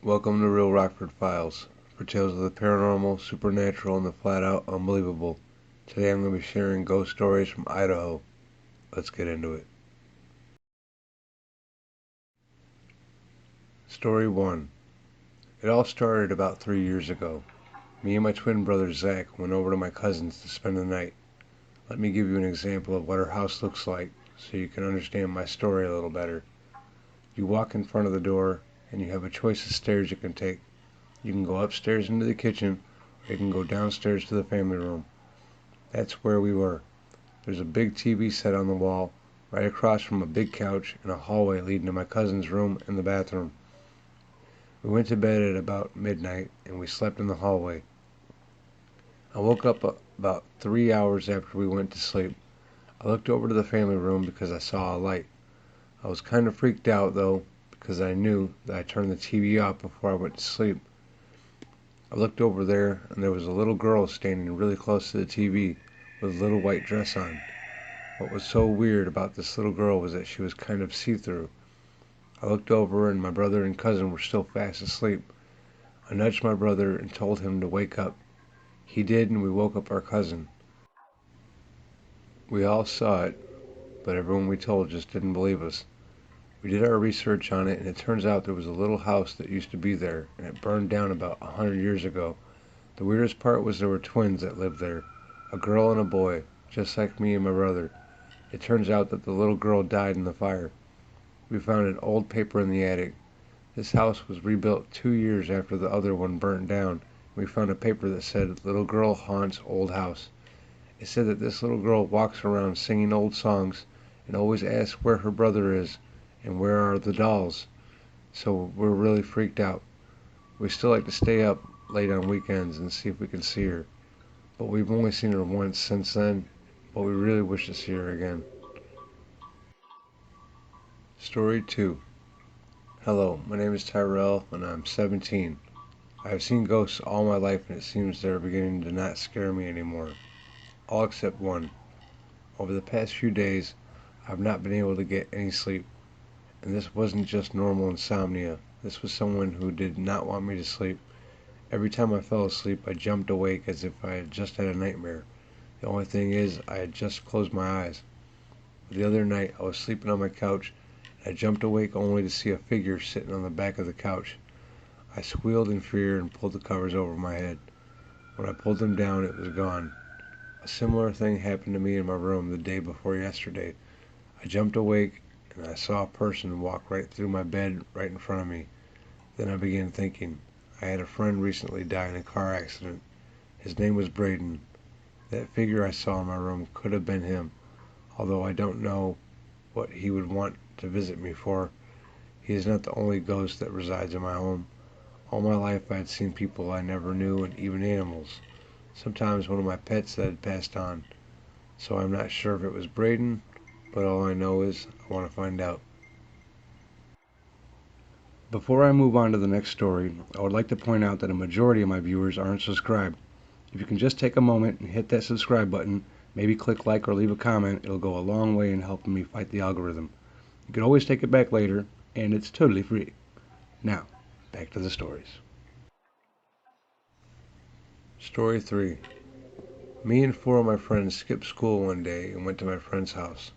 Welcome to Real Rockford Files, for tales of the paranormal, supernatural, and the flat-out unbelievable. Today I'm going to be sharing ghost stories from Idaho. Let's get into it. Story 1. It all started about 3 years ago. Me and my twin brother Zach went over to my cousin's to spend the night. Let me give you an example of what our house looks like so you can understand my story a little better. You walk in front of the door and you have a choice of stairs you can take. You can go upstairs into the kitchen, or you can go downstairs to the family room. That's where we were. There's a big TV set on the wall, right across from a big couch, and a hallway leading to my cousin's room and the bathroom. We went to bed at about midnight, and we slept in the hallway. I woke up about 3 hours after we went to sleep. I looked over to the family room because I saw a light. I was kind of freaked out, though, because I knew that I turned the TV off before I went to sleep. I looked over there, and there was a little girl standing really close to the TV with a little white dress on. What was so weird about this little girl was that she was kind of see-through. I looked over, and my brother and cousin were still fast asleep. I nudged my brother and told him to wake up. He did, and we woke up our cousin. We all saw it, but everyone we told just didn't believe us. We did our research on it, and it turns out there was a little house that used to be there, and it burned down about 100 years ago. The weirdest part was there were twins that lived there, a girl and a boy, just like me and my brother. It turns out that the little girl died in the fire. We found an old paper in the attic. This house was rebuilt 2 years after the other one burnt down. We found a paper that said, "Little girl haunts old house." It said that this little girl walks around singing old songs and always asks where her brother is and where are the dolls. So we're really freaked out. We still like to stay up late on weekends and see if we can see her. But we've only seen her once since then, but we really wish to see her again. Story 2. Hello, my name is Tyrell and I'm 17. I have seen ghosts all my life and it seems they're beginning to not scare me anymore. All except one. Over the past few days, I've not been able to get any sleep. And this wasn't just normal insomnia. This was someone who did not want me to sleep. Every time I fell asleep, I jumped awake as if I had just had a nightmare. The only thing is, I had just closed my eyes. The other night, I was sleeping on my couch, and I jumped awake only to see a figure sitting on the back of the couch. I squealed in fear and pulled the covers over my head. When I pulled them down, it was gone. A similar thing happened to me in my room the day before yesterday. I jumped awake, and I saw a person walk right through my bed right in front of me. Then I began thinking. I had a friend recently die in a car accident. His name was Braden. That figure I saw in my room could have been him, although I don't know what he would want to visit me for. He is not the only ghost that resides in my home. All my life I had seen people I never knew and even animals. Sometimes one of my pets that had passed on. So I'm not sure if it was Braden, but all I know is I want to find out. Before I move on to the next story, I would like to point out that a majority of my viewers aren't subscribed. If you can just take a moment and hit that subscribe button, maybe click like or leave a comment, it'll go a long way in helping me fight the algorithm. You can always take it back later, and it's totally free. Now, back to the stories. Story 3. Me and 4 of my friends skipped school one day and went to my friend's house.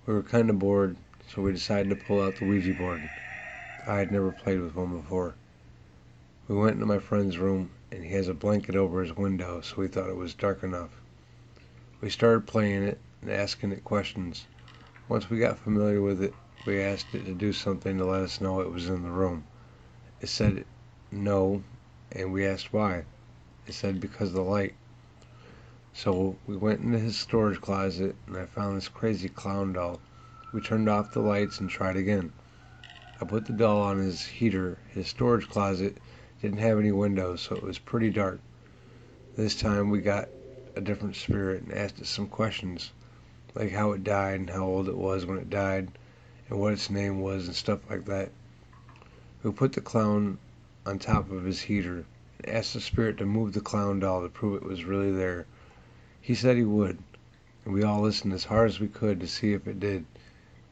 We were kind of bored, so we decided to pull out the Ouija board. I had never played with one before. We went into my friend's room, and he has a blanket over his window, so we thought it was dark enough. We started playing it and asking it questions. Once we got familiar with it, we asked it to do something to let us know it was in the room. It said no, and we asked why. It said because of the light. So we went into his storage closet, and I found this crazy clown doll. We turned off the lights and tried again. I put the doll on his heater. His storage closet didn't have any windows, so it was pretty dark. This time we got a different spirit and asked it some questions, like how it died and how old it was when it died, and what its name was and stuff like that. We put the clown on top of his heater and asked the spirit to move the clown doll to prove it was really there. He said he would, and we all listened as hard as we could to see if it did.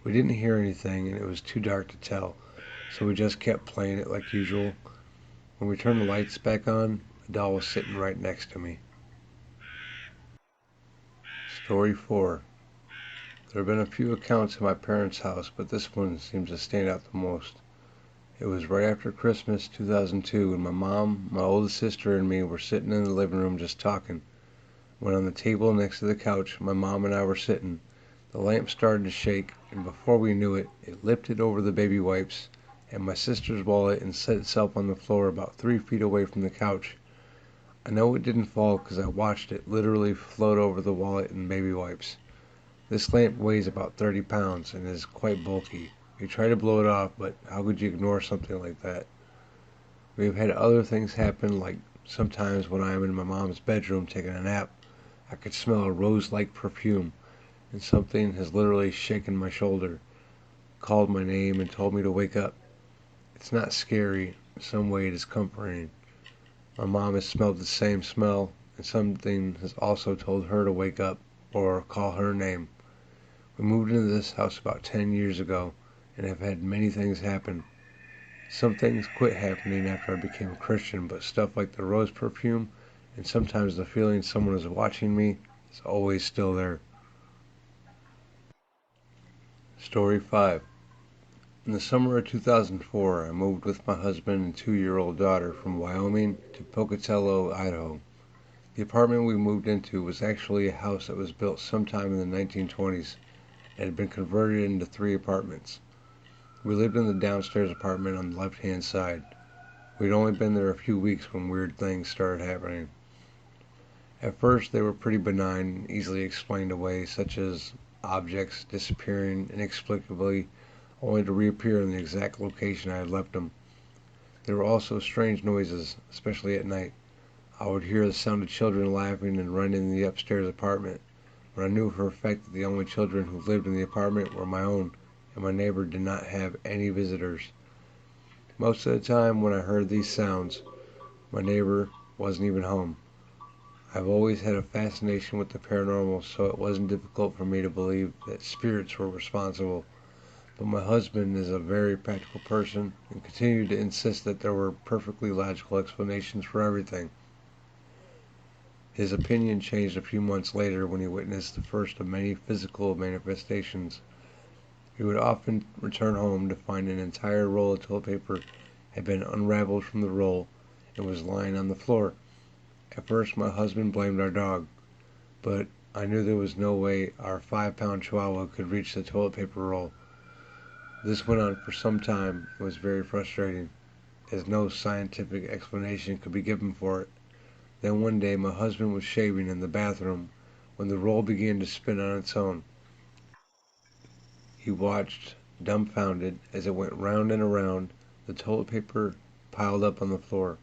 We didn't hear anything, and it was too dark to tell, so we just kept playing it like usual. When we turned the lights back on, the doll was sitting right next to me. Story 4. There have been a few accounts in my parents' house, but this one seems to stand out the most. It was right after Christmas 2002, and my mom, my oldest sister, and me were sitting in the living room just talking. When on the table next to the couch my mom and I were sitting, the lamp started to shake, and before we knew it, it lifted over the baby wipes and my sister's wallet and set itself on the floor about 3 feet away from the couch. I know it didn't fall because I watched it literally float over the wallet and baby wipes. This lamp weighs about 30 pounds and is quite bulky. We tried to blow it off, but how could you ignore something like that? We have had other things happen, like sometimes when I am in my mom's bedroom taking a nap, I could smell a rose-like perfume, and something has literally shaken my shoulder, called my name, and told me to wake up. It's not scary. In some way it is comforting. My mom has smelled the same smell, and something has also told her to wake up or call her name. We moved into this house about 10 years ago and have had many things happen. Some things quit happening after I became a Christian, but stuff like the rose perfume and sometimes the feeling someone is watching me is always still there. Story 5. In the summer of 2004, I moved with my husband and 2-year-old daughter from Wyoming to Pocatello, Idaho. The apartment we moved into was actually a house that was built sometime in the 1920s and had been converted into 3 apartments. We lived in the downstairs apartment on the left-hand side. We'd only been there a few weeks when weird things started happening. At first, they were pretty benign and easily explained away, such as objects disappearing inexplicably only to reappear in the exact location I had left them. There were also strange noises, especially at night. I would hear the sound of children laughing and run in the upstairs apartment, but I knew for a fact that the only children who lived in the apartment were my own, and my neighbor did not have any visitors. Most of the time when I heard these sounds, my neighbor wasn't even home. I've always had a fascination with the paranormal, so it wasn't difficult for me to believe that spirits were responsible. But my husband is a very practical person and continued to insist that there were perfectly logical explanations for everything. His opinion changed a few months later when he witnessed the first of many physical manifestations. He would often return home to find an entire roll of toilet paper had been unraveled from the roll and was lying on the floor. At first my husband blamed our dog, but I knew there was no way our 5-pound chihuahua could reach the toilet paper roll. This went on for some time and was very frustrating, as no scientific explanation could be given for it. Then one day my husband was shaving in the bathroom when the roll began to spin on its own. He watched, dumbfounded, as it went round and around, the toilet paper piled up on the floor.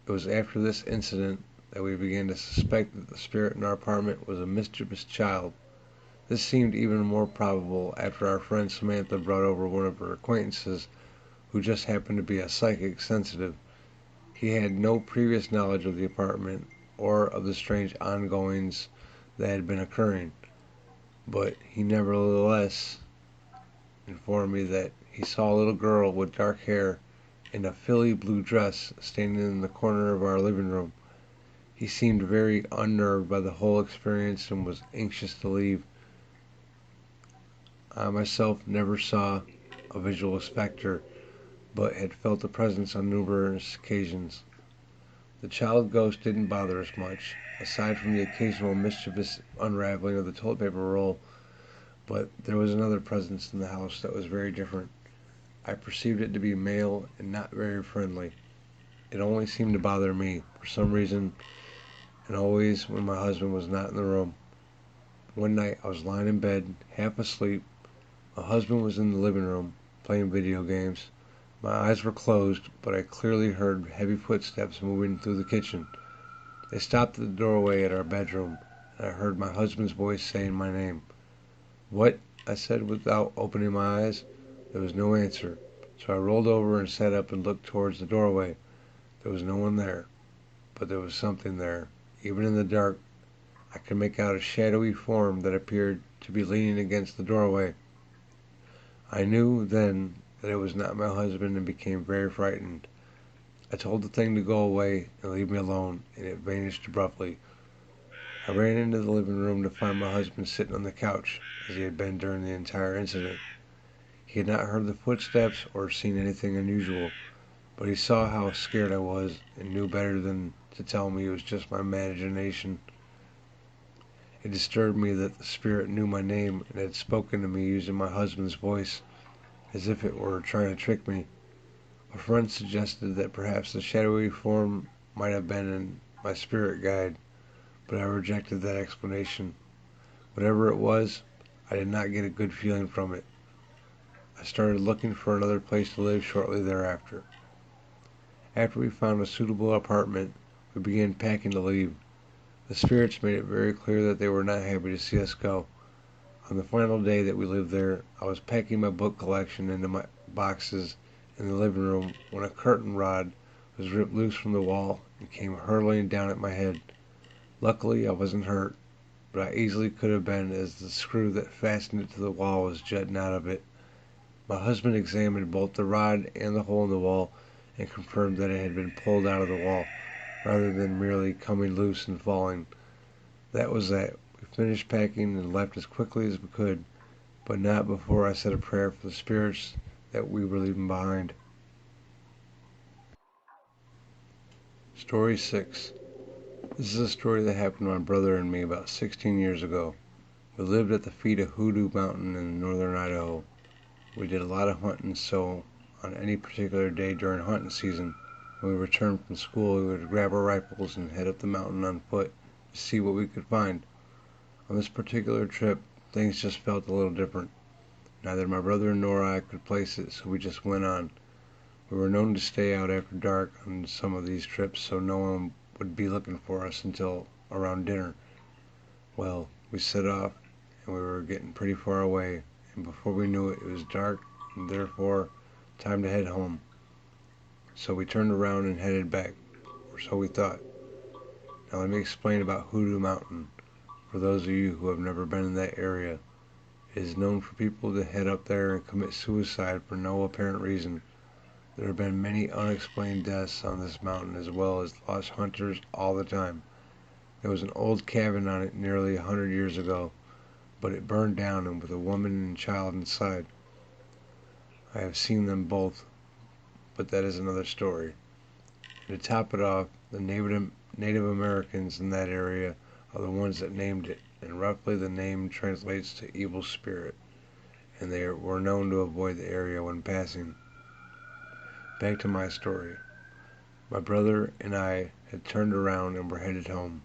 It was after this incident that we began to suspect that the spirit in our apartment was a mischievous child. This seemed even more probable after our friend Samantha brought over one of her acquaintances who just happened to be a psychic sensitive. He had no previous knowledge of the apartment or of the strange ongoings that had been occurring, but he nevertheless informed me that he saw a little girl with dark hair in a filly blue dress standing in the corner of our living room. He seemed very unnerved by the whole experience and was anxious to leave. I myself never saw a visual specter, but had felt the presence on numerous occasions. The child ghost didn't bother us much, aside from the occasional mischievous unraveling of the toilet paper roll, but there was another presence in the house that was very different. I perceived it to be male and not very friendly. It only seemed to bother me, for some reason, and always when my husband was not in the room. One night I was lying in bed, half asleep. My husband was in the living room, playing video games. My eyes were closed, but I clearly heard heavy footsteps moving through the kitchen. They stopped at the doorway at our bedroom, and I heard my husband's voice saying my name. "What?" I said without opening my eyes. There was no answer, so I rolled over and sat up and looked towards the doorway. There was no one there, but there was something there. Even in the dark, I could make out a shadowy form that appeared to be leaning against the doorway. I knew then that it was not my husband and became very frightened. I told the thing to go away and leave me alone, and it vanished abruptly. I ran into the living room to find my husband sitting on the couch, as he had been during the entire incident. He had not heard the footsteps or seen anything unusual, but he saw how scared I was and knew better than to tell me it was just my imagination. It disturbed me that the spirit knew my name and had spoken to me using my husband's voice, as if it were trying to trick me. A friend suggested that perhaps the shadowy form might have been my spirit guide, but I rejected that explanation. Whatever it was, I did not get a good feeling from it. I started looking for another place to live shortly thereafter. After we found a suitable apartment, we began packing to leave. The spirits made it very clear that they were not happy to see us go. On the final day that we lived there, I was packing my book collection into my boxes in the living room when a curtain rod was ripped loose from the wall and came hurtling down at my head. Luckily, I wasn't hurt, but I easily could have been, as the screw that fastened it to the wall was jutting out of it. My husband examined both the rod and the hole in the wall and confirmed that it had been pulled out of the wall, rather than merely coming loose and falling. That was that. We finished packing and left as quickly as we could, but not before I said a prayer for the spirits that we were leaving behind. Story 6. This is a story that happened to my brother and me about 16 years ago. We lived at the feet of Hoodoo Mountain in northern Idaho. We did a lot of hunting, so on any particular day during hunting season, when we returned from school, we would grab our rifles and head up the mountain on foot to see what we could find. On this particular trip, things just felt a little different. Neither my brother nor I could place it, so we just went on. We were known to stay out after dark on some of these trips, so no one would be looking for us until around dinner. Well, we set off, and we were getting pretty far away, and before we knew it, it was dark, and therefore time to head home. So we turned around and headed back, or so we thought. Now let me explain about Hoodoo Mountain, for those of you who have never been in that area. It is known for people to head up there and commit suicide for no apparent reason. There have been many unexplained deaths on this mountain, as well as lost hunters all the time. There was an old cabin on it nearly 100 years ago, but it burned down and with a woman and child inside. I have seen them both, but that is another story. And to top it off, the Native Americans in that area are the ones that named it, and roughly the name translates to evil spirit, and they were known to avoid the area when passing. Back to my story. My brother and I had turned around and were headed home.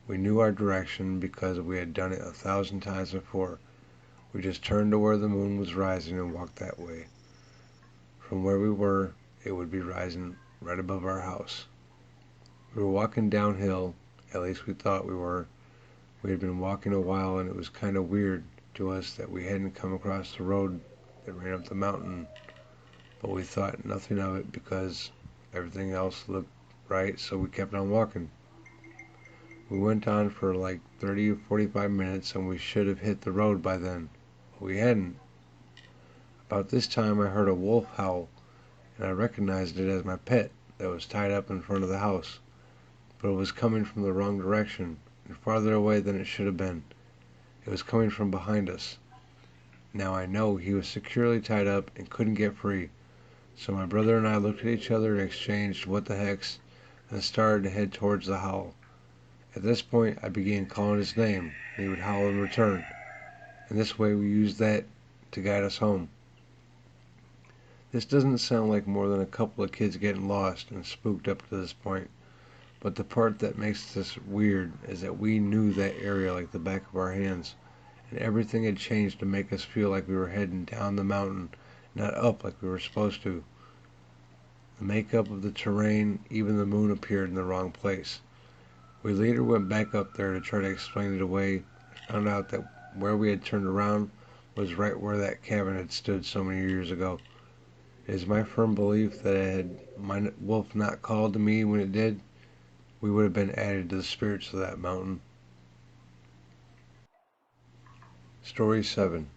We knew our direction because we had done it 1,000 times before. We just turned to where the moon was rising and walked that way. From where we were, it would be rising right above our house. We were walking downhill, at least we thought we were. We had been walking a while, and it was kind of weird to us that we hadn't come across the road that ran up the mountain, but we thought nothing of it because everything else looked right, so we kept on walking. We went on for like 30 or 45 minutes, and we should have hit the road by then, but we hadn't. About this time I heard a wolf howl, and I recognized it as my pet that was tied up in front of the house, but it was coming from the wrong direction and farther away than it should have been. It was coming from behind us. Now I know he was securely tied up and couldn't get free, so my brother and I looked at each other and exchanged what the hex, and started to head towards the howl. At this point I began calling his name, and he would howl in return, and this way we used that to guide us home. This doesn't sound like more than a couple of kids getting lost and spooked up to this point, but the part that makes this weird is that we knew that area like the back of our hands, and everything had changed to make us feel like we were heading down the mountain, not up like we were supposed to. The makeup of the terrain, even the moon appeared in the wrong place. We later went back up there to try to explain it away, and found out that where we had turned around was right where that cabin had stood so many years ago. It is my firm belief that had my wolf not called to me when it did, we would have been added to the spirits of that mountain. Story 7.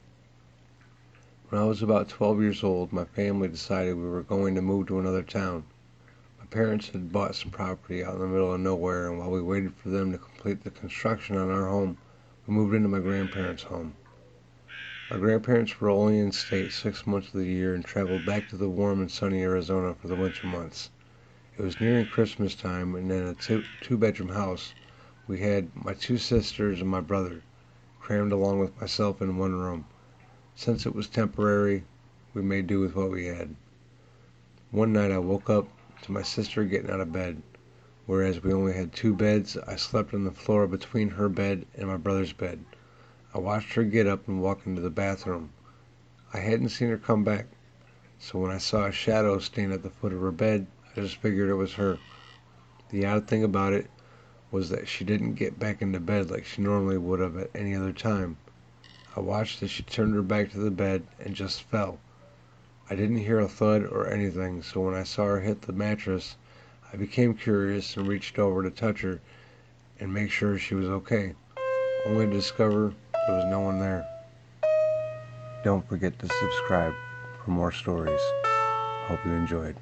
When I was about 12 years old, my family decided we were going to move to another town. My My parents had bought some property out in the middle of nowhere, and while we waited for them to complete the construction on our home, we moved into my grandparents' home. My grandparents were only in state 6 months of the year and traveled back to the warm and sunny Arizona for the winter months. It was nearing Christmas time, and in a two-bedroom house, we had my two sisters and my brother, crammed along with myself in one room. Since it was temporary, we made do with what we had. One night I woke up to my sister getting out of bed. Whereas we only had two beds, I slept on the floor between her bed and my brother's bed. I watched her get up and walk into the bathroom. I hadn't seen her come back, so when I saw a shadow stand at the foot of her bed, I just figured it was her. The odd thing about it was that she didn't get back into bed like she normally would have at any other time. I watched as she turned her back to the bed and just fell. I didn't hear a thud or anything, so when I saw her hit the mattress, I became curious and reached over to touch her and make sure she was okay, only to discover there was no one there. Don't forget to subscribe for more stories. Hope you enjoyed.